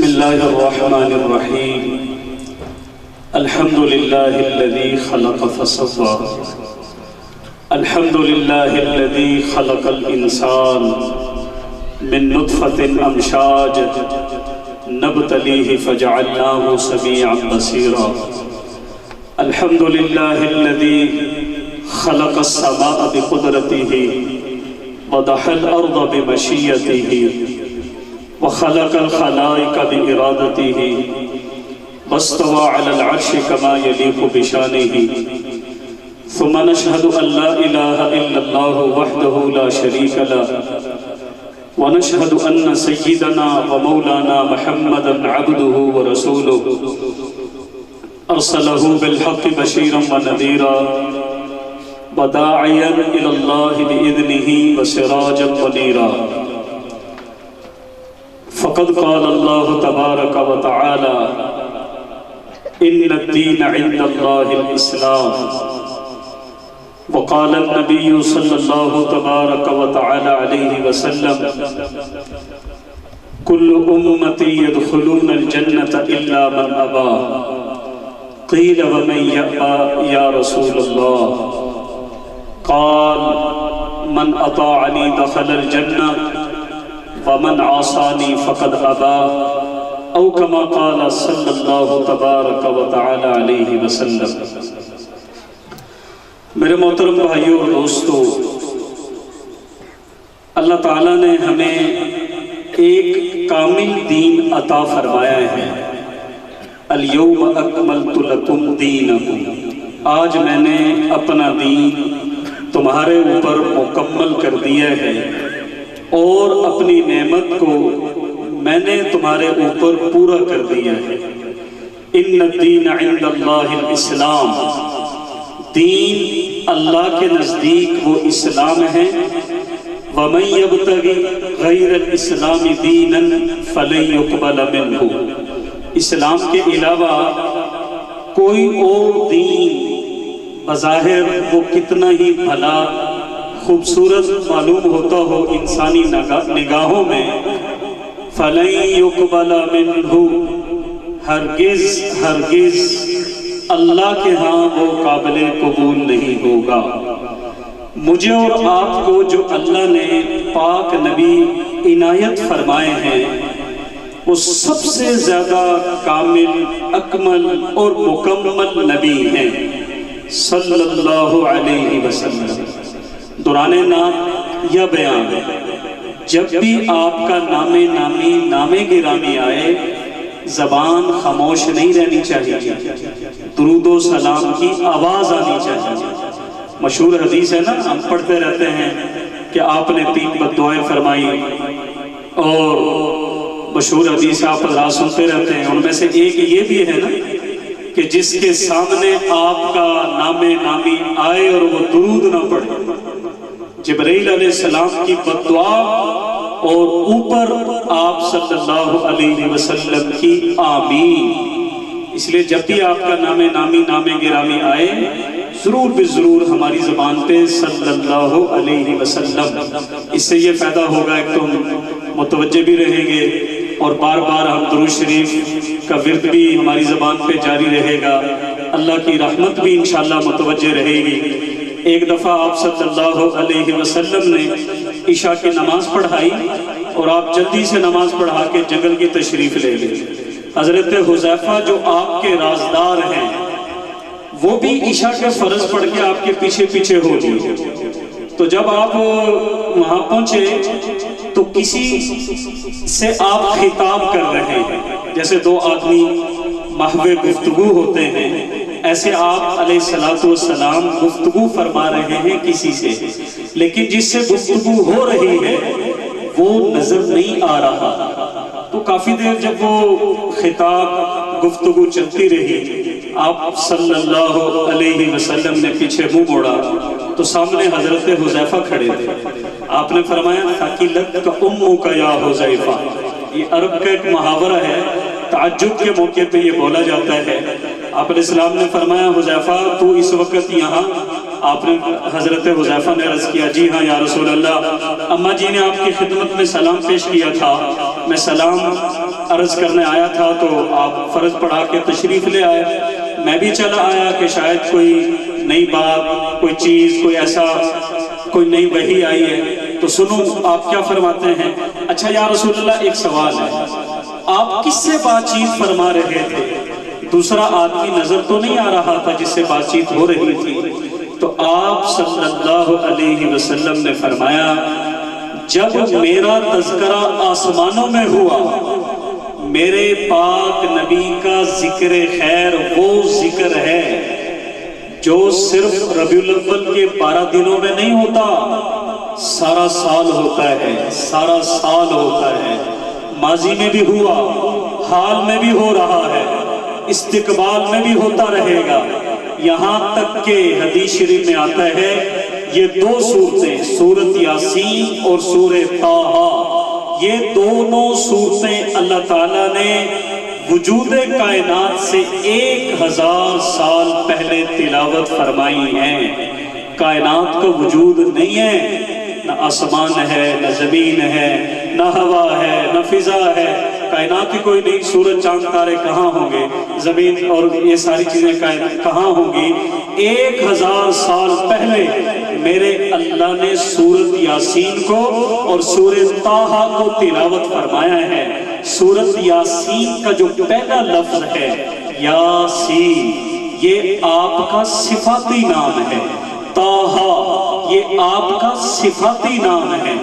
الله الرحمن الرحيم. الحمد لله الذي خلق فسوى. الحمد لله الذي خلق الإنسان من نطفة أمشاج نبتليه فجعلناه سميعا بصيرا. الحمد لله الذي خلق السماء بقدرته وضح الأرض بمشيته وخلق الخلائق بإرادته واستوى على العرش كما يليق بشانه. ثم نشهد أن لا إله إلا الله وحده لا شريك له ونشهد أن سيدنا ومولانا محمدا عبده ورسوله أرسله بالحق بشيرا ونذيرا وداعيا إلى الله بإذنه وسراجا منيرا. فقد قال الله تبارك وتعالى إن الدين عند الله الإسلام. وقال النبي صلى الله تبارك وتعالى عليه وسلم كل أمتي يدخلون الجنة إلا من أبى. قيل ومن يأبى يا رسول الله؟ قال من أطاعني دخل الجنة ومن عصاني فقد أبى، او كما قال صلی اللہ تبارک و تعالی علیہ وسلم. میرے محترم بھائیوں اور دوستو، اللہ تعالیٰ نے ہمیں ایک کامل دین عطا فرمایا ہے. الیوم اکملت لکم دینکم، آج میں نے اپنا دین تمہارے اوپر مکمل کر دیا ہے اور اپنی نعمت کو میں نے تمہارے اوپر پورا کر دیا ہے. ان الدین عند اللہ الاسلام، دین اللہ کے نزدیک وہ اسلام ہے. ومن یبتغی غیر الاسلام دینا فلن یقبل منہ، اسلام کے علاوہ کوئی اور دین بظاہر وہ کتنا ہی بھلا خوبصورت معلوم ہوتا ہو انسانی نگاہوں میں، فَلَن يُقْبَلَ مِنْهُ، ہرگز ہرگز اللہ کے ہاں وہ قابل قبول نہیں ہوگا. مجھے اور آپ کو جو اللہ نے پاک نبی عنایت فرمائے ہیں وہ سب سے زیادہ کامل، اکمل اور مکمل نبی ہیں صلی اللہ علیہ وسلم. دوران نام یا بیان جب بھی آپ کا نام گرامی آئے زبان خاموش نہیں رہنی چاہیے، درود و سلام کی آواز آنی چاہیے. مشہور حدیث ہے نا، ہم پڑھتے رہتے ہیں کہ آپ نے 3 بددعائیں فرمائی، اور مشہور حدیث آپ حضرات سنتے رہتے ہیں. ان میں سے ایک یہ بھی ہے نا کہ جس کے سامنے آپ کا نامی آئے اور وہ درود نہ پڑھے، جبرائیل علیہ السلام کی بددعا اور اوپر آپ صلی اللہ علیہ وسلم کی آمین. اس لیے جب بھی آپ کا نام گرامی آئے ضرور بضرور ہماری زبان پہ صلی اللہ علیہ وسلم. اس سے یہ فائدہ ہوگا کہ تم متوجہ بھی رہیں گے اور بار بار ہم درود شریف کا ورد بھی ہماری زبان پہ جاری رہے گا. اللہ کی رحمت بھی انشاءاللہ متوجہ رہے گی. ایک دفعہ آپ صلی اللہ علیہ وسلم نے عشاء کی نماز پڑھائی اور آپ جلدی سے نماز پڑھا کے جنگل کی تشریف لے گئے. حضرت حذیفہ جو آپ کے رازدار ہیں وہ بھی عشاء کے فرض پڑھ کے آپ کے پیچھے پیچھے ہو گئے. تو جب آپ وہاں پہنچے تو کسی سے آپ خطاب کر رہے ہیں، جیسے 2 آدمی محو گفتگو ہوتے ہیں، ایسے آپ علیہ السلام گفتگو فرما رہے ہیں کسی سے، لیکن جس سے گفتگو ہو رہی ہے وہ نظر نہیں آ رہا. تو کافی دیر جب وہ خطاب گفتگو چلتی رہی، آپ صلی اللہ علیہ وسلم نے پیچھے منہ موڑا تو سامنے حضرت حذیفہ کھڑے تھے. آپ نے فرمایا ثقلت کا امک یا حذیفہ. یہ عرب کا ایک محاورہ ہے، تعجب کے موقع پہ یہ بولا جاتا ہے. آپ علیہ السلام نے فرمایا حذیفہ تو اس وقت یہاں؟ آپ نے حضرت حذیفہ نے عرض کیا جی ہاں یا رسول اللہ، اماں جی نے آپ کی خدمت میں سلام پیش کیا تھا، میں سلام عرض کرنے آیا تھا تو آپ فرض پڑھا کے تشریف لے آئے، میں بھی چلا آیا کہ شاید کوئی نئی بات، کوئی چیز، کوئی ایسا کوئی نئی وحی آئی ہے تو سنوں آپ کیا فرماتے ہیں۔ اچھا یا رسول اللہ ایک سوال ہے، آپ کس سے بات چیت فرما رہے تھے؟ دوسرا آدمی نظر تو نہیں آ رہا تھا جس سے بات چیت ہو رہی تھی؟ تو آپ صلی اللہ علیہ وسلم نے فرمایا جب میرا تذکرہ آسمانوں میں ہوا، میرے پاک نبی کا ذکر خیر وہ ذکر ہے جو صرف ربیع الاول کے 12 دنوں میں نہیں ہوتا، سارا سال ہوتا ہے، سارا سال ہوتا ہے، ماضی میں بھی ہوا، حال میں بھی ہو رہا ہے، استقبال میں بھی ہوتا رہے گا، یہاں تک کہ حدیث شریف میں آتا ہے یہ دو صورتیں، سورۃ یاسین اور سورۃ طٰہٰ، یہ دونوں صورتیں اللہ تعالیٰ نے وجود کائنات سے 1000 سال پہلے تلاوت فرمائی ہیں۔ کائنات کا وجود نہیں ہے، نہ آسمان ہے، نہ زمین ہے، نہ ہوا ہے، نہ فضا ہے، کائنات کی کوئی نہیں، سورج چاند تارے کہاں ہوں گے، زمین اور یہ ساری چیزیں کہاں ہوں گی۔ 1000 سال پہلے میرے اللہ نے سورۃ یاسین کو اور سورۃ طٰہٰ کو تلاوت فرمایا ہے۔ سورۃ یاسین کا جو پہلا لفظ ہے یاسین، یہ آپ کا صفاتی نام ہے، طٰہٰ یہ آپ کا صفاتی نام ہے۔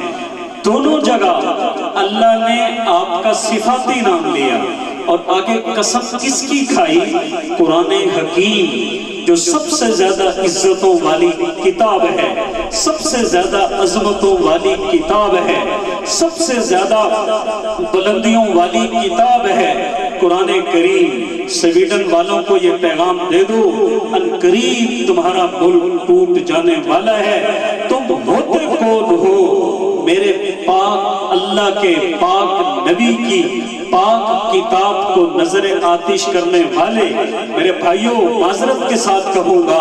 دونوں جگہ اللہ نے آپ کا صفاتی نام لیا اور آگے قسم کس کی کھائی؟ قرآن حکیم جو سب سے زیادہ عزتوں والی کتاب ہے، سب سے زیادہ عظمتوں والی کتاب ہے، سب سے زیادہ بلندیوں والی کتاب ہے قرآن کریم۔ سویڈن والوں کو یہ پیغام دے دو، ان قریب تمہارا ملک ٹوٹ جانے والا ہے، تم ہوتے کون ہو؟ میرے پاک اللہ کے پاک نبی کی پاک کتاب کو نظر آتش کرنے والے میرے بھائیوں، معذرت کے ساتھ کہوں گا،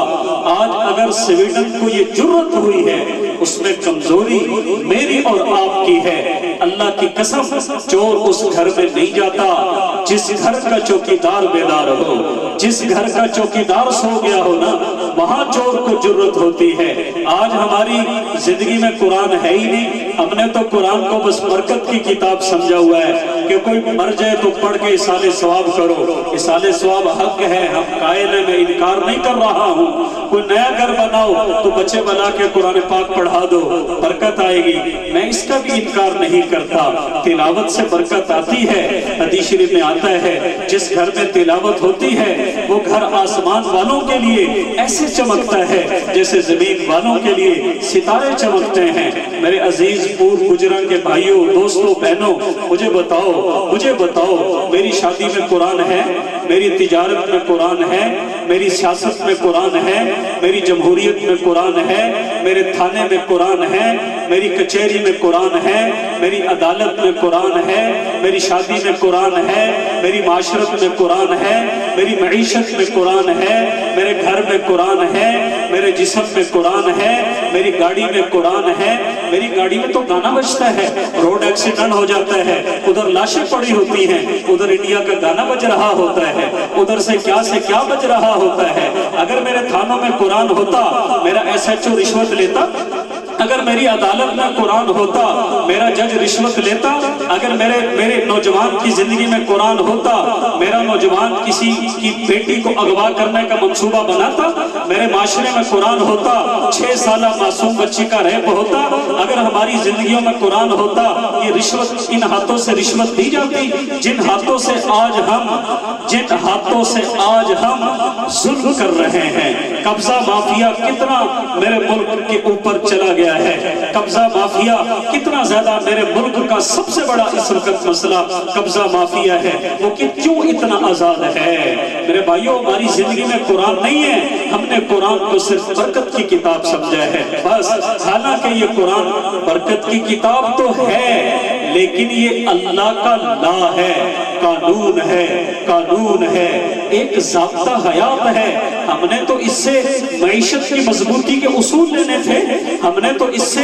آج اگر سویڈن کو یہ جرت ہوئی ہے، اس میں کمزوری میری اور آپ کی ہے۔ اللہ کی قسم، چور اس گھر میں نہیں جاتا جس گھر کا چوکیدار بیدار ہو، جس گھر کا چوکیدار سو گیا ہو نا، وہاں چور کو جرت ہوتی ہے۔ آج ہماری زندگی میں قرآن ہے ہی نہیں، ہم نے تو قرآن کو بس برکت کی کتاب سمجھا ہوا ہے کہ کوئی مر جائے تو پڑھ کے اصالِ ثواب کرو، اصالِ ثواب حق ہے، ہم قائل ہیں، میں انکار نہیں کر رہا ہوں۔ کوئی نیا گھر بناؤ تو بچے بنا کے قرآن پاک پڑھا دو، برکت آئے گی، میں اس کا بھی انکار نہیں کرتا، تلاوت سے برکت آتی ہے۔ حدیث شریف میں آتا ہے جس گھر میں تلاوت ہوتی ہے وہ گھر آسمان والوں کے لیے ایسے چمکتا ہے جیسے زمین والوں کے لیے ستارے چمکتے ہیں۔ میرے عزیز پور گجران کے بھائیوں، دوستوں، بہنوں، مجھے بتاؤ میری شادی میں قرآن ہے، میری تجارت میں قرآن ہے، میری سیاست میں قرآن ہے، میری جمہوریت میں قرآن ہے، میرے تھانے میں قرآن ہے، میری کچہری میں قرآن ہے، میری عدالت میں قرآن ہے، میری شادی میں قرآن ہے، میری معاشرت میں قرآن ہے، میری معیشت میں قرآن ہے، میرے گھر میں قرآن ہے، میرے جسم میں قرآن ہے، میری گاڑی میں قرآن ہے۔ میری گاڑی میں تو گانا بجتا ہے، روڈ ایکسیڈنٹ ہو جاتا ہے، ادھر لاشیں پڑی ہوتی ہیں، ادھر انڈیا کا گانا بج رہا ہوتا ہے، ادھر سے کیا بج رہا ہوتا ہے۔ اگر میرے تھانوں میں قرآن ہوتا، میرا ایس ایچ او رشوت لیتا؟ اگر میری عدالت میں قرآن ہوتا، میرا جج رشوت لیتا؟ اگر میرے نوجوان کی زندگی میں قرآن ہوتا، میرا نوجوان کسی کی بیٹی کو اغوا کرنے کا منصوبہ بناتا؟ میرے معاشرے میں قرآن ہوتا، 6 سالہ معصوم بچی کا ریپ ہوتا؟ اگر ہماری زندگیوں میں قرآن ہوتا، یہ رشوت، ان ہاتھوں سے رشوت دی جاتی جن ہاتھوں سے آج ہم ظلم کر رہے ہیں۔ قبضہ مافیا کتنا میرے ملک کے اوپر چلا گیا ہے، قبضہ مافیا کتنا زیادہ میرے ملک کا سب سے بڑا اس وقت مسئلہ قبضہ مافیا ہے، وہ کہ کیوں اتنا آزاد ہے۔ میرے بھائیوں، ہماری زندگی میں قرآن نہیں ہے، ہم نے قرآن کو صرف برکت کی کتاب سمجھا ہے بس۔ حالانکہ یہ قرآن برکت کی کتاب تو ہے، لیکن یہ اللہ کا لا ہے، قانون ہے، ایک ضابطہ حیات ہے۔ ہم نے تو اس سے معیشت کی مضبوطی کے اصول لینے تھے، ہم نے تو اس سے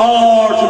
8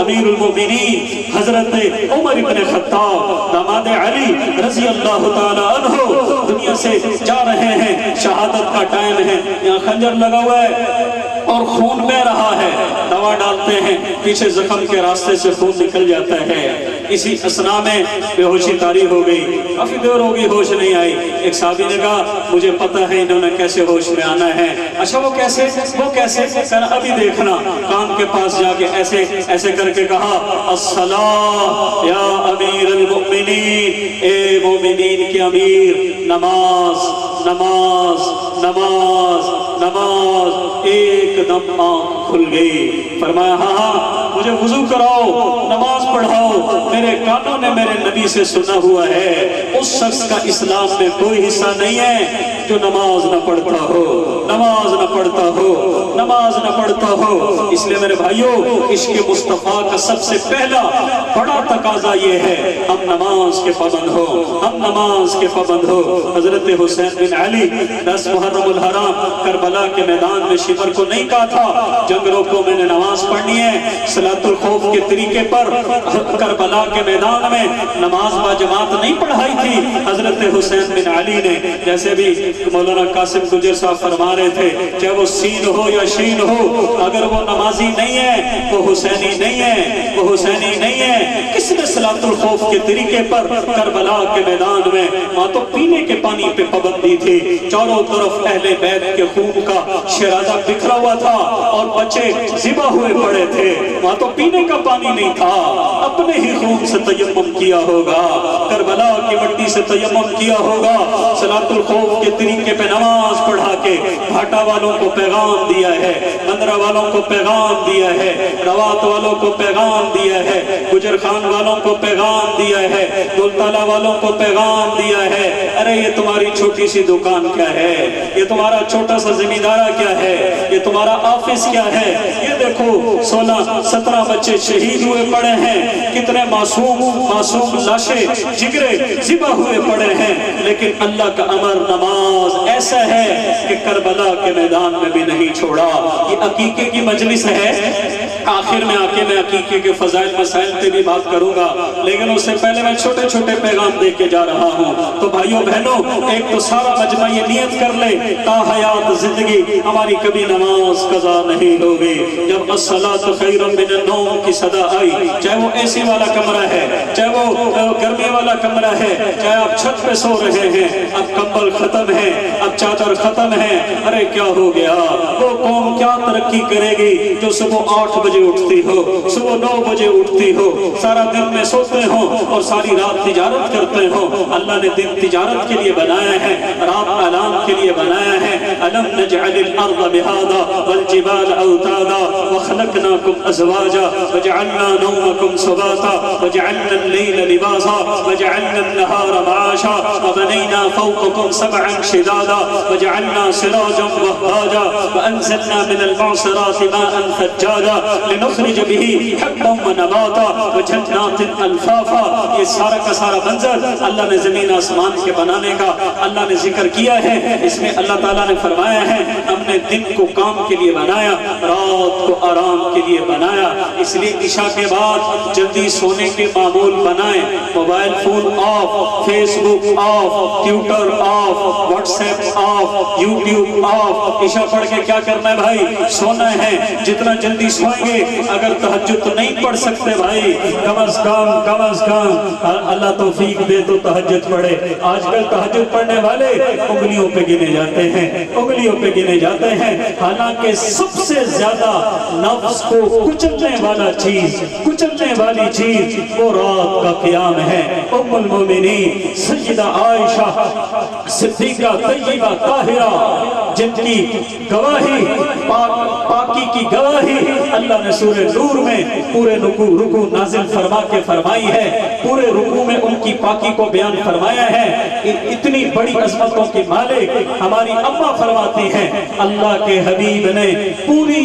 امیر المومنین حضرت عمر ابن خطاب داماد علی رضی اللہ تعالی عنہ دنیا سے جا رہے ہیں، شہادت کا ٹائم ہے، یہاں خنجر لگا ہوا ہے اور خون بہ رہا ہے، دوا ڈالتے ہیں، پیچھے زخم کے راستے سے خون نکل جاتا ہے۔ اسی اسنا میں بے ہوشی طاری ہو گئی، کافی دیر ہوگی ہوش نہیں آئی۔ ایک صحابی نے کہا مجھے پتہ ہے انہوں نے کیسے ہوش میں آنا ہے۔ اچھا وہ کیسے؟ کہنا ابھی دیکھنا۔ کان کے پاس جا کے ایسے کر کے کہا الصلاۃ یا امیر المؤمنین، اے مومنین کے امیر، نماز نماز نماز نماز۔ ایک دم آنکھ کھل گئی، فرمایا ہاں مجھے وضو کراؤ، نماز پڑھاؤ، میرے کانوں نے میرے نبی سے سنا ہوا ہے اس شخص کا اسلام میں کوئی حصہ نہیں ہے جو نماز نہ پڑھتا ہو، نماز نہ پڑھتا ہو، نماز نہ پڑھتا ہو۔ اس لیے میرے بھائیوں، عشق مصطفیٰ کا سب سے پہلا بڑا تقاضا یہ ہے ہم نماز کے پابند ہو، ہم نماز کے پابند ہو۔ حضرت حسین بن علی 10 محرم الحرام کربلا کے میدان میں شمر کو نہیں کہا تھا جنگ روکو میں نے نماز پڑھنی ہے، صلاۃ الخوف کے طریقے پر کربلا کے میدان میں نماز با جماعت نہیں پڑھائی تھی حضرت حسین بن علی نے۔ جیسے بھی مولانا قاسم گجر صاحب فرما رہے تھے، چاہے وہ سین ہو یا شین ہو، اگر وہ نمازی نہیں ہے وہ حسینی نہیں ہے، وہ حسینی نہیں ہے۔ کس نے صلاۃ الخوف کے طریقے پر کربلا کے میدان میں، وہاں تو پینے کے پانی پہ پابندی تھی، چاروں طرف اہل بیت کے خون کا شرازہ بکھرا ہوا تھا اور بچے ذبح ہوئے پڑے تھے، وہاں تو پینے کا پانی نہیں تھا، اپنے ہی خون سے تیمم کیا ہوگا، کربلا کی مٹی سے تیمم کیا ہوگا، صلاۃ الخوف کے طریقے پہ نماز پڑھا کے بھاٹا والوں کو پیغام دیا ہے، مندرہ والوں کو پیغام دیا ہے، روات والوں کو پیغام دیا ہے، گجر خان والوں کو پیغام دیا ہے، گلتالہ والوں کو پیغام دیا ہے۔ ارے یہ تمہاری چھوٹی سی دکان کیا ہے، یہ تمہارا چھوٹا سا زمیندارہ کیا ہے، یہ تمہارا آفس کیا ہے، یہ دیکھو 16-17 بچے شہید ہوئے پڑے ہیں، کتنے معصوم لاشیں جگرے ذبح ہوئے پڑے ہیں، لیکن اللہ کا امر نماز ایسا ہے کہ کربلا کے میدان میں بھی نہیں چھوڑا۔ یہ عقیقے کی مجلس ہے، آخر میں آ کے میں عقیقے کے فضائل مسائل پہ بھی بات کروں گا، لیکن اس سے پہلے میں چھوٹے چھوٹے پیغام دے کے جا رہا ہوں۔ تو بھائیوں بہنوں، ایک تو سارا مجمع یہ نیت کر لے تا حیات زندگی ہماری کبھی نماز قضا نہیں ہوگی۔ جب الصلاۃ خیر من النوم کی صدا آئی، چاہے وہ اے سی والا کمرہ ہے، چاہے وہ گرمی والا کمرہ ہے، چاہے آپ چھت پہ سو رہے ہیں، اب کمبل ختم ہے، اب چادر ختم ہے، ارے کیا ہو گیا؟ وہ قوم کیا ترقی کرے گی جو صبح 8 بجے اٹھتی ہو، صبح 9 بجے اٹھتی ہو، سارا دن میں سوتے ہو اور ساری رات تجارت کرتے ہو۔ اللہ نے دن تجارت کے لیے بنایا ہے، رات اعلان کے لیے بنایا ہے۔ ألم نجعل الأرض بهذا والجبال أوتادا وخلقناكم أزواجا وجعلنا نومكم سباتا وجعلنا الليل لباسا وجعلنا النهار معاشا وبنينا فوقكم 7 شدادا وجعلنا سراجا وهاجا وأنزلنا من المعصرات ماء ثجاجا لنخرج به حبا ونباتا وجنات الفافا۔ یہ سارا کا سارا منظر اللہ نے زمین آسمان کے بنانے کا اللہ نے ذکر کیا ہے۔ اس میں اللہ تعالیٰ نے فرمایا ہے ہم نے دن کو کام کے لیے بنایا، رات کو آرام کے لیے بنایا۔ اس لیے عشاء کے بعد جلدی سونے کے معمول بنائیں، mobile phone off, Facebook off, Twitter off, WhatsApp off, YouTube off. عشاء پڑھ کے کیا کرنا ہے بھائی؟ سونا ہے۔ جتنا جلدی سوئیں گے، اگر تہجد تو نہیں پڑھ سکتے بھائی، کم از کم اللہ توفیق دے تو تہجد پڑھے۔ آج کل تہجد پڑھنے والے انگلیوں پہ گنے جاتے ہیں، انگلیوں پہ گنے جاتے ہیں، حالانکہ سب سے زیادہ نفس کو کچلنے والا چیز، کچلنے والی چیز وہ رات کا قیام ہے۔ ام المومنین سیدہ عائشہ صدیقہ طیبہ طاہرہ، جن کی گواہی پاکی کی گواہی اللہ نے سورہ نور میں پورے رکوع نازل فرما کے فرمائی ہے، پورے رکوع میں ان کی پاکی کو بیان فرمایا ہے۔ اتنی بڑی عظمتوں کی مالک ہماری اماں فرماتی ہیں اللہ کے حبیب نے پوری